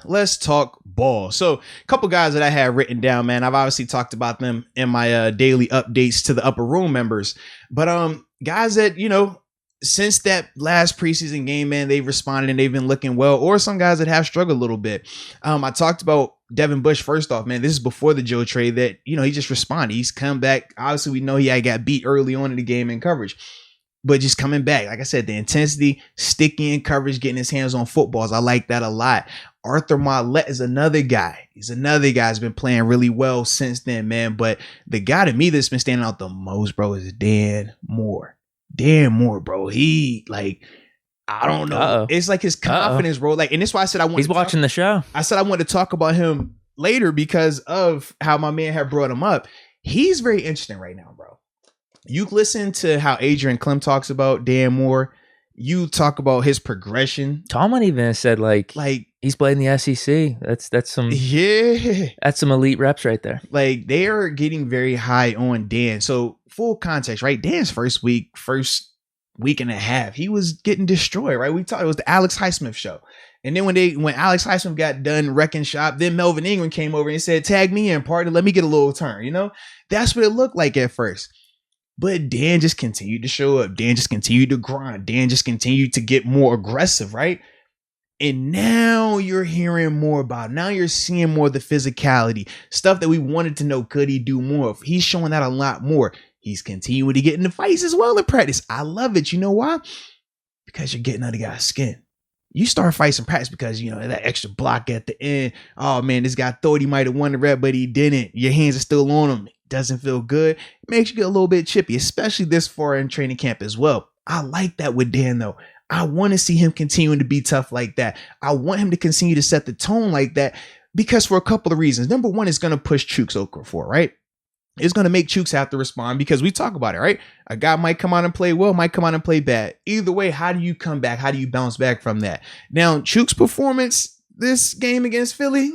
let's talk ball. So a couple guys that I had written down, man. I've obviously talked about them in my daily updates to the upper room members, but guys that, since that last preseason game, man, they've responded and they've been looking well, or some guys that have struggled a little bit. I talked about Devin Bush. First off, man, this is before the Joe trade that, he just responded. He's come back. Obviously, we know he got beat early on in the game in coverage, but just coming back. Like I said, the intensity, sticky in coverage, getting his hands on footballs. I like that a lot. Arthur Mollett is another guy. He's another guy who's been playing really well since then, man. But the guy to me that's been standing out the most, bro, is Dan Moore. Dan Moore, bro. He I don't know. Uh-oh. It's like his confidence, bro. And that's why I said he's watching the show. I said I wanted to talk about him later because of how my man had brought him up. He's very interesting right now, bro. You listen to how Adrian Clem talks about Dan Moore. You talk about his progression. Tomlin even said like he's played in the SEC. That's some that's some elite reps right there. They are getting very high on Dan. So full context, right? Dan's first week and a half, he was getting destroyed, right? We talked, it was the Alex Highsmith show. And then when Alex Highsmith got done wrecking shop, then Melvin Ingram came over and said, tag me in, partner, let me get a little turn. That's what it looked like at first. But Dan just continued to show up. Dan just continued to grind. Dan just continued to get more aggressive, right? And now you're hearing more about it. Now you're seeing more of the physicality, stuff that we wanted to know. Could he do more of? He's showing that a lot more. He's continuing to get in the fights as well in practice. I love it. You know why? Because you're getting under the guy's skin. You start fights in practice because, that extra block at the end. Oh, man, this guy thought he might have won the rep, but he didn't. Your hands are still on him. It doesn't feel good. It makes you get a little bit chippy, especially this far in training camp as well. I like that with Dan, though. I want to see him continuing to be tough like that. I want him to continue to set the tone like that because for a couple of reasons. Number one, it's going to push Chooks Okorafor, right? It's going to make Chooks have to respond because we talk about it, right? A guy might come out and play well, might come out and play bad. Either way, how do you come back? How do you bounce back from that? Now, Chooks' performance this game against Philly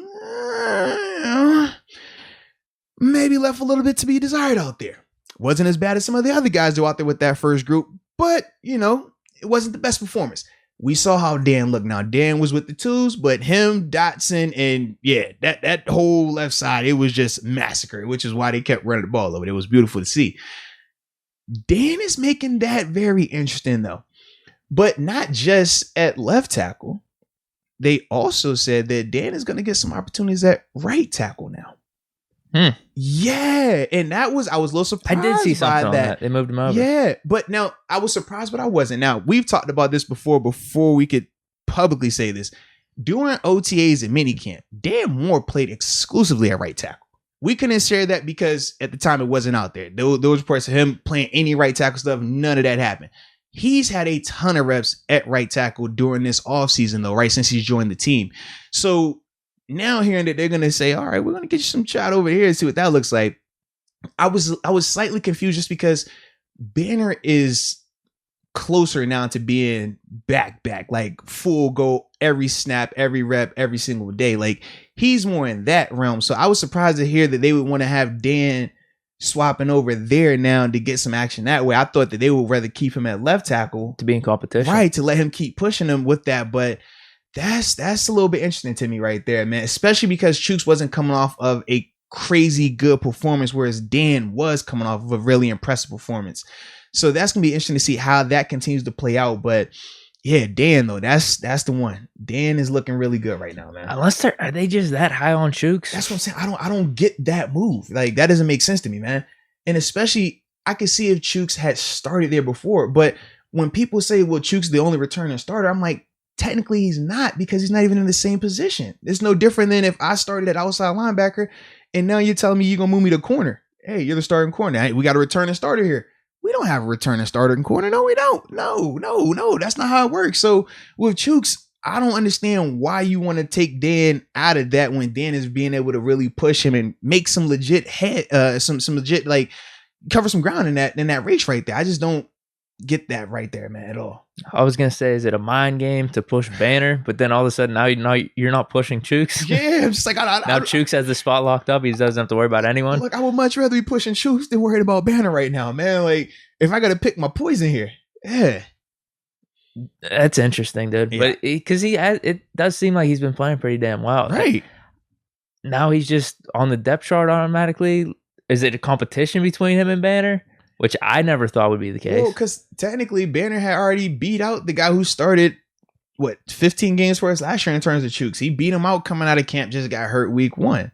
maybe left a little bit to be desired out there. Wasn't as bad as some of the other guys do out there with that first group, but, it wasn't the best performance. We saw how Dan looked. Now, Dan was with the twos, but him, Dotson, and that whole left side, it was just massacred, which is why they kept running the ball over. It was beautiful to see. Dan is making that very interesting, though. But not just at left tackle. They also said that Dan is going to get some opportunities at right tackle now. Yeah, and I was a little surprised. I did see something on that. They moved him over. Yeah, but now I was surprised, but I wasn't. Now we've talked about this before we could publicly say this. During OTAs and minicamp, Dan Moore played exclusively at right tackle. We couldn't share that because at the time it wasn't out there. There was reports of him playing any right tackle stuff. None of that happened. He's had a ton of reps at right tackle during this offseason, though, right, since he's joined the team. So now hearing that they're going to say, all right, we're going to get you some shot over here and see what that looks like. I was slightly confused just because Banner is closer now to being back, like full go every snap, every rep, every single day. Like he's more in that realm. So I was surprised to hear that they would want to have Dan swapping over there now to get some action that way. I thought that they would rather keep him at left tackle to be in competition. Right, to let him keep pushing him with that. But that's a little bit interesting to me right there, man, especially because Chooks wasn't coming off of a crazy good performance, whereas Dan was coming off of a really impressive performance. So that's going to be interesting to see how that continues to play out. But yeah, Dan, though, that's the one. Dan is looking really good right now, man. Unless are they just that high on Chooks? That's what I'm saying. I don't get that move. Like, that doesn't make sense to me, man. And especially, I could see if Chooks had started there before. But when people say, well, Chooks is the only returning starter, I'm like, technically he's not, because he's not even in the same position. It's no different than if I started at outside linebacker and now you're telling me you're going to move me to corner. Hey, you're the starting corner. Hey, we got a returning starter here. We don't have a returning starter in corner. No, we don't. No. That's not how it works. So with Chooks, I don't understand why you want to take Dan out of that when Dan is being able to really push him and make some legit some legit, like, cover some ground in that race right there. I just don't get that right there, man, at all. I was gonna say, is it a mind game to push Banner, but then all of a sudden now you're not pushing Chooks? Yeah, I'm just like, now Chooks has the spot locked up. He doesn't have to worry about anyone. Look, I would much rather be pushing Chooks than worried about Banner right now, man. Like, if I gotta pick my poison here, yeah. That's interesting, dude. Yeah. But because it does seem like he's been playing pretty damn well. Right. Now he's just on the depth chart automatically. Is it a competition between him and Banner? Which I never thought would be the case. Well, because technically Banner had already beat out the guy who started, 15 games for us last year in terms of Chooks. He beat him out coming out of camp, just got hurt week 1.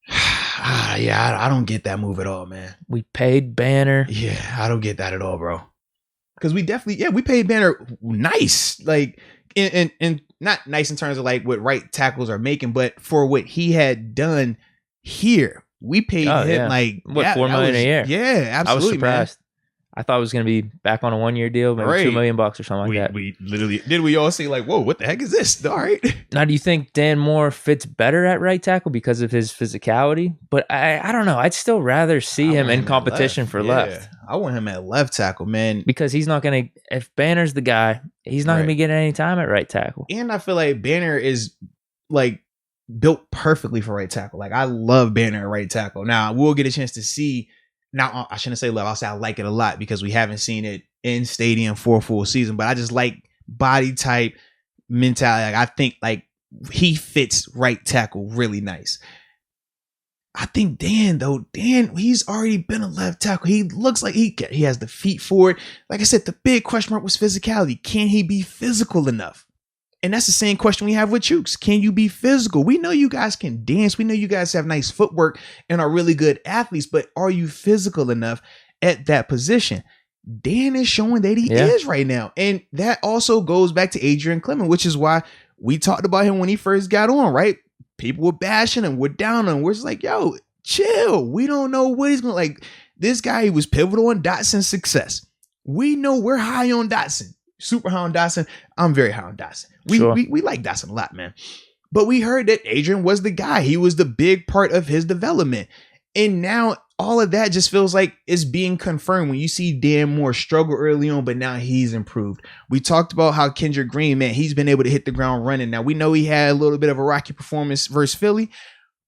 Yeah, I don't get that move at all, man. We paid Banner. Yeah, I don't get that at all, bro. Because we paid Banner nice. Like, and not nice in terms of like what right tackles are making, but for what he had done here, we paid him like $4 million a year. Yeah, absolutely. I was surprised. Man. I thought it was going to be back on a 1-year deal, maybe $2 million or something like that. We literally we all say like, whoa, what the heck is this? All right. Now, do you think Dan Moore fits better at right tackle because of his physicality? But I don't know. I'd still rather see him in competition for left. I want him at left tackle, man. Because he's not going to, if Banner's the guy, he's not going to be getting any time at right tackle. And I feel like Banner is like built perfectly for right tackle. Like, I love Banner at right tackle. Now, we'll get a chance to see. Now, I shouldn't say love. I'll say I like it a lot because we haven't seen it in stadium for a full season. But I just like body type, mentality. Like, I think like he fits right tackle really nice. I think Dan, he's already been a left tackle. He looks like he has the feet for it. Like I said, the big question mark was physicality. Can he be physical enough? And that's the same question we have with Chooks. Can you be physical? We know you guys can dance. We know you guys have nice footwork and are really good athletes, but are you physical enough at that position? Dan is showing that he is right now. And that also goes back to Adrian Clement, which is why we talked about him when he first got on, right? People were bashing him, we're down on him. We're just like, yo, chill. We don't know what he's going to like. This guy, he was pivotal in Dotson's success. We know we're high on Dotson. Super high on Dotson. I'm very high on Dotson. We like Dotson a lot, man. But we heard that Adrian was the guy. He was the big part of his development. And now all of that just feels like it's being confirmed when you see Dan Moore struggle early on, but now he's improved. We talked about how Kendrick Green, man, he's been able to hit the ground running. Now, we know he had a little bit of a rocky performance versus Philly,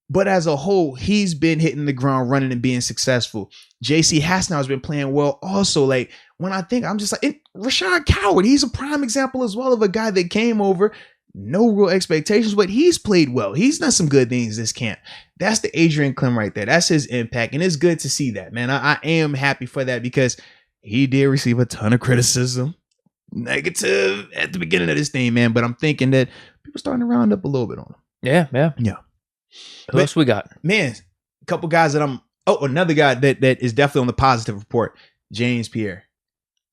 but as a whole, he's been hitting the ground running and being successful. JC Hasnell has been playing well also. Like, when I think, I'm just like, Rashad Coward, he's a prime example as well of a guy that came over, no real expectations, but he's played well. He's done some good things this camp. That's the Adrian Clem right there. That's his impact, and it's good to see that, man. I am happy for that because he did receive a ton of criticism, negative at the beginning of this thing, man. But I'm thinking that people starting to round up a little bit on him. Yeah. Who else we got? Man, a couple guys that another guy that is definitely on the positive report, James Pierre.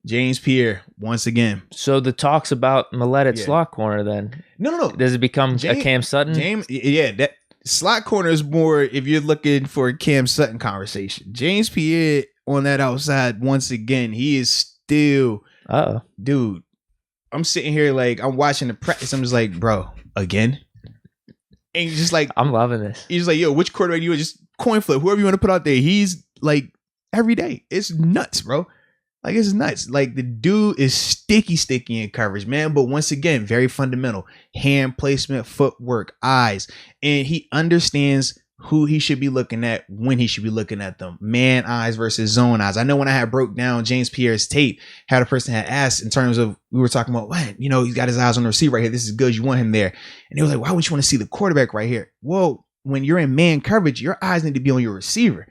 James Pierre, once again. So the talks about Millette at slot corner then? No. Does it become a Cam Sutton? That slot corner is more if you're looking for a Cam Sutton conversation. James Pierre on that outside, once again, he is still... Dude, I'm sitting here like, I'm watching the practice. I'm just like, bro, again? And you're just like... I'm loving this. He's like, yo, which quarterback do you want? Just coin flip, whoever you want to put out there. He's like, every day. It's nuts, bro. Like, it's nuts. Like, the dude is sticky in coverage, man. But once again, very fundamental. Hand placement, footwork, eyes. And he understands who he should be looking at when he should be looking at them. Man eyes versus zone eyes. I know when I had broke down James Pierre's tape, had a person had asked in terms of, we were talking about, what? You know, he's got his eyes on the receiver right here. This is good. You want him there. And they was like, why would you want to see the quarterback right here? Well, when you're in man coverage, your eyes need to be on your receiver.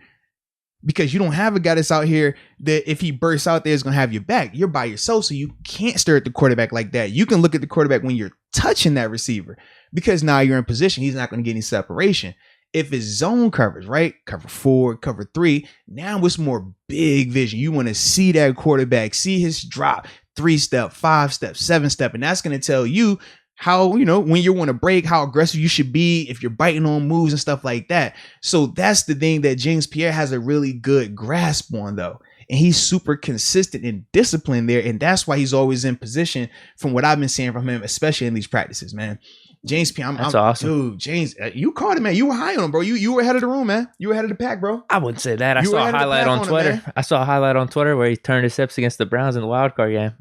Because you don't have a guy that's out here that if he bursts out there is going to have your back. You're by yourself, so you can't stare at the quarterback like that. You can look at the quarterback when you're touching that receiver because now you're in position. He's not going to get any separation. If it's zone coverage, right? Cover 4, cover 3. Now it's more big vision. You want to see that quarterback, see his drop, 3-step, 5-step, 7-step. And that's going to tell you how, you know, when you want to break, how aggressive you should be, if you're biting on moves and stuff like that. So that's the thing that James Pierre has a really good grasp on, though. And he's super consistent and disciplined there. And that's why he's always in position from what I've been seeing from him, especially in these practices, man. James Pierre, that's awesome. Dude, James, you called him, man. You were high on him, bro. You were ahead of the room, man. You were ahead of the pack, bro. I wouldn't say that. I saw a highlight on Twitter. I saw a highlight on Twitter where he turned his hips against the Browns in the wild card game.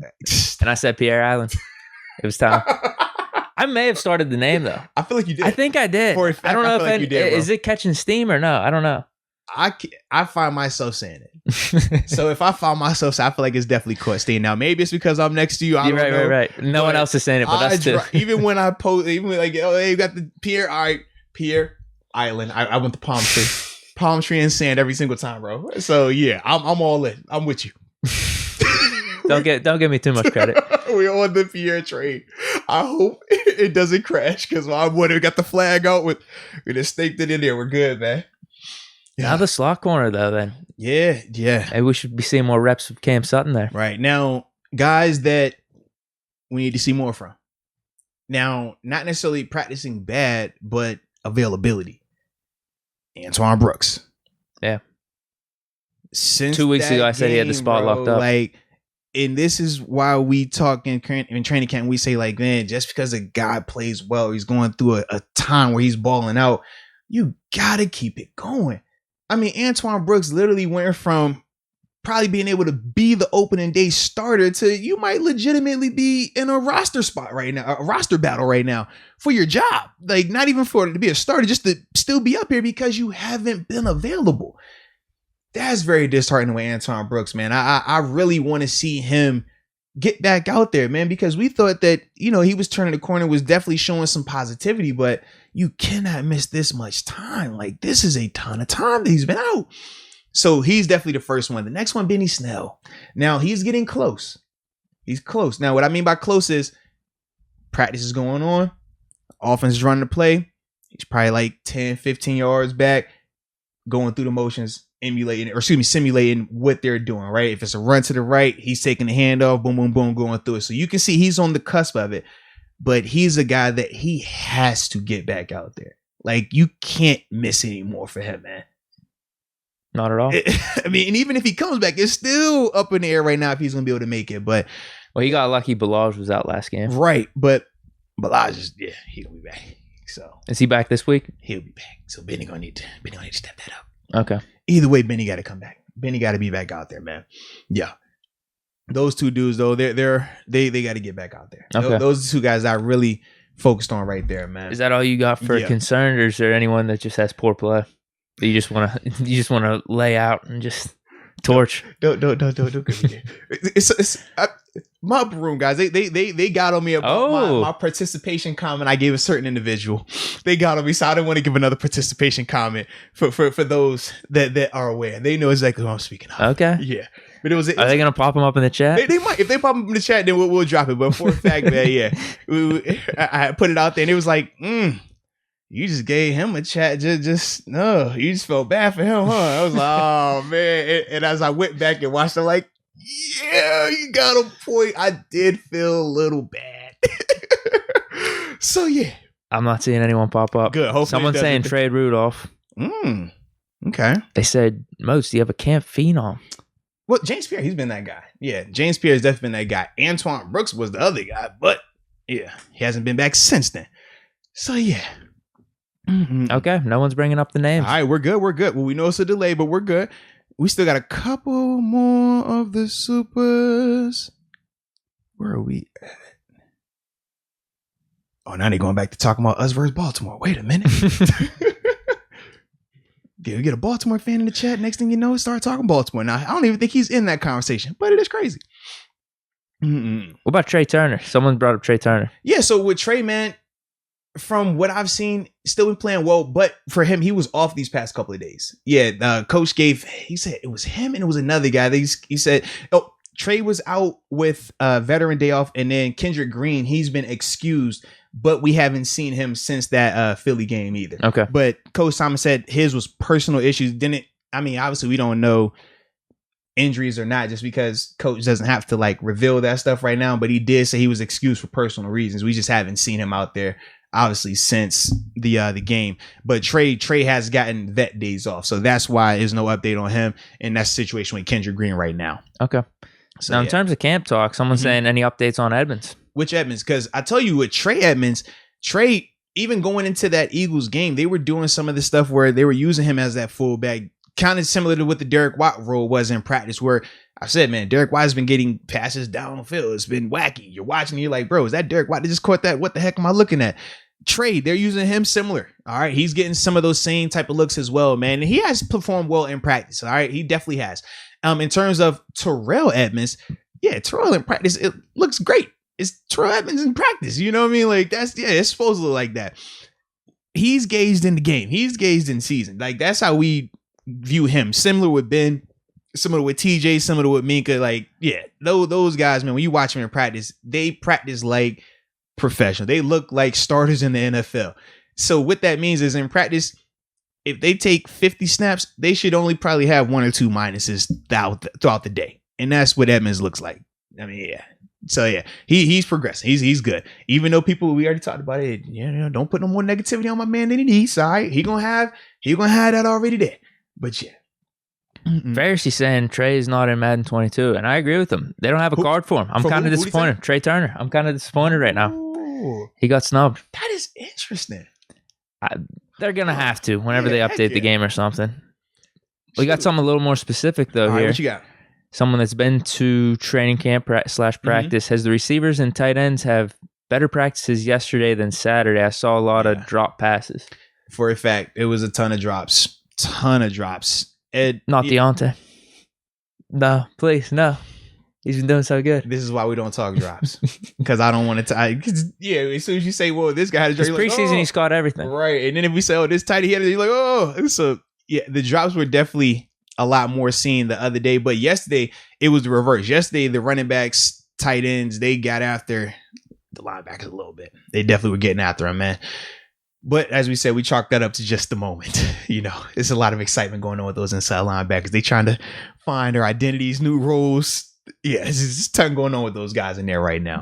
And I said Pierre Allen. It was time. I may have started the name though. I feel like you did. I think I did. For a fact, I don't know if like you did, is it catching steam or no. I don't know. I find myself saying it. So if I find myself, I feel like it's definitely caught steam. Now maybe it's because I'm next to you. I don't know. Right. No one else is saying it, but us too. Even when I post, even like, oh, hey, you got the Pierre. All right, Pierre Island. I went to palm tree and sand every single time, bro. So yeah, I'm all in. I'm with you. Don't give me too much credit. We're on the Pierre train. I hope it doesn't crash because I would have got the flag out we just staked it in there. We're good, man. Now the slot corner though, then. Yeah. Maybe we should be seeing more reps of Cam Sutton there. Right. Now, guys that we need to see more from. Now, not necessarily practicing bad, but availability. Antoine Brooks. Yeah. Since 2 weeks ago, I said he had the spot locked up. Like, and this is why we talk in training camp. We say, like, man, just because a guy plays well, he's going through a time where he's balling out, you gotta keep it going. I mean, Antoine Brooks literally went from probably being able to be the opening day starter to you might legitimately be in a roster spot right now, a roster battle right now for your job. Like, not even for it to be a starter, just to still be up here because you haven't been available. That's very disheartening with Antoine Brooks, man. I really want to see him get back out there, man, because we thought that, he was turning the corner, was definitely showing some positivity, but you cannot miss this much time. Like, this is a ton of time that he's been out. So he's definitely the first one. The next one, Benny Snell. Now he's getting close. He's close. Now, what I mean by close is practice is going on. Offense is running the play. He's probably like 10, 15 yards back, going through the motions, simulating what they're doing, right? If it's a run to the right, he's taking the handoff, boom, boom, boom, going through it. So you can see he's on the cusp of it, but he's a guy that he has to get back out there. Like, you can't miss anymore for him, man. Not at all. I mean, and even if he comes back, it's still up in the air right now if he's going to be able to make it. But he got lucky. Balaj was out last game. Right. But Balaj he'll be back. So is he back this week? He'll be back. So Benny gonna need to step that up. Okay. Either way, Benny got to come back. Benny got to be back out there, man. Yeah. Those two dudes though, they got to get back out there. Okay. Those are two guys I really focused on right there, man. Is that all you got for concern, or is there anyone that just has poor play that you just want to lay out and just torch? Don't get me there. It's my room, guys. They got on me about my participation comment I gave a certain individual. They got on me, so I don't want to give another participation comment for those that are aware. They know exactly what I'm speaking of. Okay. Yeah. But are they gonna pop them up in the chat? They might. If they pop them in the chat, then we'll drop it. But for a fact, man, yeah, I put it out there, and it was like, you just gave him a chat. You just felt bad for him, huh? I was like, oh man. And as I went back and watched, I'm like, yeah, you got a point. I did feel a little bad. So yeah, I'm not seeing anyone pop up. Good. Hopefully someone's saying trade Rudolph. Okay. They said, Moats, do you have a camp phenom? Well, James Pierre, he's been that guy. Yeah, James Pierre has definitely been that guy. Antoine Brooks was the other guy, but yeah, he hasn't been back since then. So yeah. Okay, no one's bringing up the names. All right, we're good. Well, we know it's a delay, but we're good. We still got a couple more of the supers. Where are we at? Oh, now they're going back to talking about us versus Baltimore. Wait a minute. Get a Baltimore fan in the chat. Next thing you know, start talking Baltimore. Now, I don't even think he's in that conversation, but it is crazy. What about Trey Turner? Someone brought up Trey Turner. Yeah, so with Trey, man, from what I've seen, still been playing well, but for him, he was off these past couple of days. Yeah, coach he said it was him and it was another guy. He said, Trey was out with veteran day off, and then Kendrick Green, he's been excused, but we haven't seen him since that Philly game either. Okay. But Coach Simon said his was personal issues. Obviously we don't know injuries or not, just because coach doesn't have to like reveal that stuff right now, but he did say he was excused for personal reasons. We just haven't seen him out there obviously since the game. But Trey has gotten vet days off, so that's why there's no update on him, and that's the situation with Kendrick Green right now. Okay. So now in terms of camp talk, someone's saying any updates on Edmonds? Which Edmonds? Because I tell you, with Trey Edmonds, even going into that Eagles game, they were doing some of the stuff where they were using him as that fullback, kind of similar to what the Derek Watt role was in practice, where I said, man, Derek Watt has been getting passes downfield. It's been wacky. You're watching, you're like, bro, is that Derek Watt that just caught that? What the heck am I looking at? Trey, they're using him similar. All right. He's getting some of those same type of looks as well, man. And he has performed well in practice. All right. He definitely has. In terms of Terrell Edmonds, Terrell in practice, it looks great. It's Terrell Edmonds in practice. You know what I mean? Like, it's supposed to look like that. He's gauged in the game. He's gauged in season. Like, that's how we view him. Similar with Ben, similar with TJ, similar with Minka. Like, those guys, man, when you watch them in practice, they practice like professional. They look like starters in the NFL. So what that means is in practice, if they take 50 snaps, they should only probably have 1 or 2 minuses throughout the day. And that's what Edmonds looks like. I mean, So he's progressing. He's good. Even though we already talked about it, don't put no more negativity on my man than he needs. All right, he gonna have that already there. But Pharisee saying Trey is not in Madden 22, and I agree with him. They don't have a card for him. I'm kind of disappointed. Trey Turner. I'm kind of disappointed right now. Ooh. He got snubbed. That is interesting. They're gonna have to whenever they update the game or something. We got something a little more specific though here. What you got? Someone that's been to training camp /practice has the receivers and tight ends have better practices yesterday than Saturday. I saw a lot of drop passes. For a fact, it was a ton of drops. Not Deontay. No, please, no. He's been doing so good. This is why we don't talk drops. Because I don't want to as soon as you say, well, this guy had a drop, this preseason, he's caught everything. Right. And then if we say, this tight he had it, you're like, oh. So, the drops were definitely a lot more seen the other day, but yesterday it was the reverse. Yesterday, the running backs, tight ends, they got after the linebackers a little bit. They definitely were getting after him, man. But as we said, we chalked that up to just the moment. It's a lot of excitement going on with those inside linebackers. They trying to find their identities, new roles. It's a ton going on with those guys in there right now.